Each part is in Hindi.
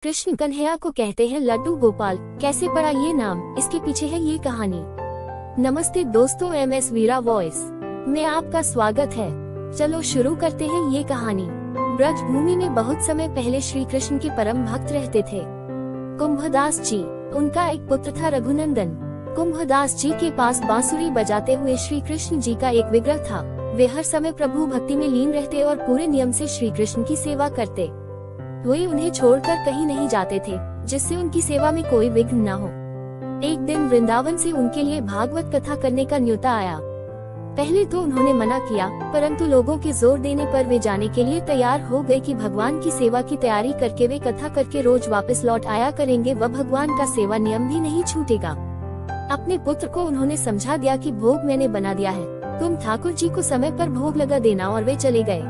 कृष्ण कन्हैया को कहते हैं लड्डू गोपाल। कैसे पड़ा ये नाम, इसके पीछे है ये कहानी। नमस्ते दोस्तों, MS वीरा वॉइस में आपका स्वागत है। चलो शुरू करते हैं ये कहानी। ब्रज भूमि में बहुत समय पहले श्री कृष्ण के परम भक्त रहते थे, कुंभदास जी। उनका एक पुत्र था रघुनंदन। कुंभदास जी के पास बांसुरी बजाते हुए श्री कृष्ण जी का एक विग्रह था। वे हर समय प्रभु भक्ति में लीन रहते और पूरे नियम से श्री कृष्ण की सेवा करते। वे उन्हें छोड़कर कहीं नहीं जाते थे, जिससे उनकी सेवा में कोई विघ्न न हो। एक दिन वृंदावन से उनके लिए भागवत कथा करने का न्योता आया। पहले तो उन्होंने मना किया, परंतु लोगों के जोर देने पर वे जाने के लिए तैयार हो गए कि भगवान की सेवा की तैयारी करके वे कथा करके रोज वापस लौट आया करेंगे। वह भगवान का सेवा नियम भी नहीं छूटेगा। अपने पुत्र को उन्होंने समझा दिया कि भोग मैंने बना दिया है, तुम ठाकुर जी को समय पर भोग लगा देना, और वे चले गए।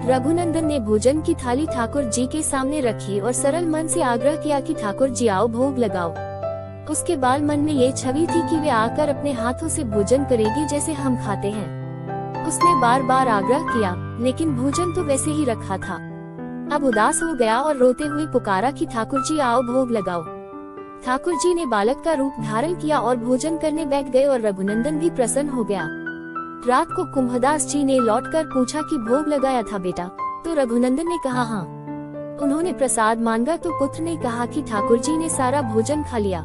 रघुनंदन ने भोजन की थाली ठाकुर जी के सामने रखी और सरल मन से आग्रह किया कि ठाकुर जी आओ, भोग लगाओ। उसके बाद मन में ये छवि थी कि वे आकर अपने हाथों से भोजन करेगी जैसे हम खाते हैं। उसने बार बार आग्रह किया, लेकिन भोजन तो वैसे ही रखा था। अब उदास हो गया और रोते हुए पुकारा कि ठाकुर जी आओ, भोग लगाओ। ठाकुर जी ने बालक का रूप धारण किया और भोजन करने बैठ गए और रघुनंदन भी प्रसन्न हो गया। रात को कुंभदास जी ने लौटकर पूछा कि भोग लगाया था बेटा? तो रघुनंदन ने कहा हाँ। उन्होंने प्रसाद मांगा तो पुत्र ने कहा कि ठाकुर जी ने सारा भोजन खा लिया।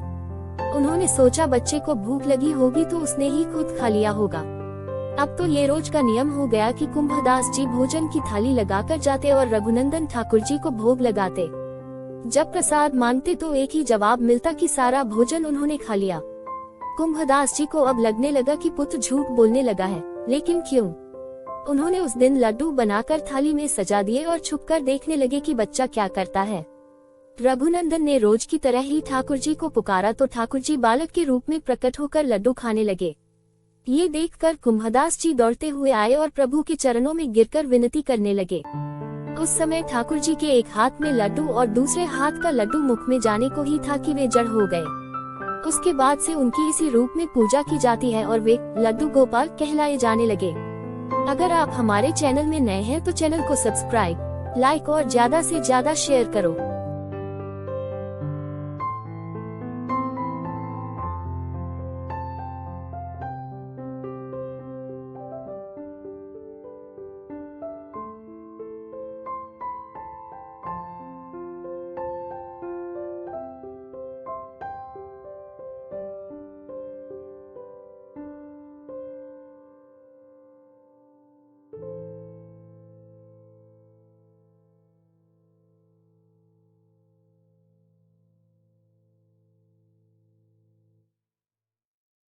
उन्होंने सोचा बच्चे को भूख लगी होगी तो उसने ही खुद खा लिया होगा। अब तो ये रोज का नियम हो गया कि कुंभदास जी भोजन की थाली लगाकर जाते और रघुनंदन ठाकुर जी को भोग लगाते। जब प्रसाद मांगते तो एक ही जवाब मिलता कि सारा भोजन उन्होंने खा लिया। कुंभदास जी को अब लगने लगा कि पुत्र झूठ बोलने लगा है, लेकिन क्यों? उन्होंने उस दिन लड्डू बनाकर थाली में सजा दिए और छुपकर देखने लगे कि बच्चा क्या करता है। रघुनंदन ने रोज की तरह ही ठाकुर जी को पुकारा तो ठाकुर जी बालक के रूप में प्रकट होकर लड्डू खाने लगे। ये देखकर कुंभदास जी दौड़ते हुए आए और प्रभु के चरणों में गिरकर विनती करने लगे। उस समय ठाकुर जी के एक हाथ में लड्डू और दूसरे हाथ का लड्डू मुख में जाने को ही था कि वे जड़ हो गए। उसके बाद से उनकी इसी रूप में पूजा की जाती है और वे लड्डू गोपाल कहलाए जाने लगे। अगर आप हमारे चैनल में नए हैं तो चैनल को सब्सक्राइब, लाइक और ज्यादा से ज्यादा शेयर करो।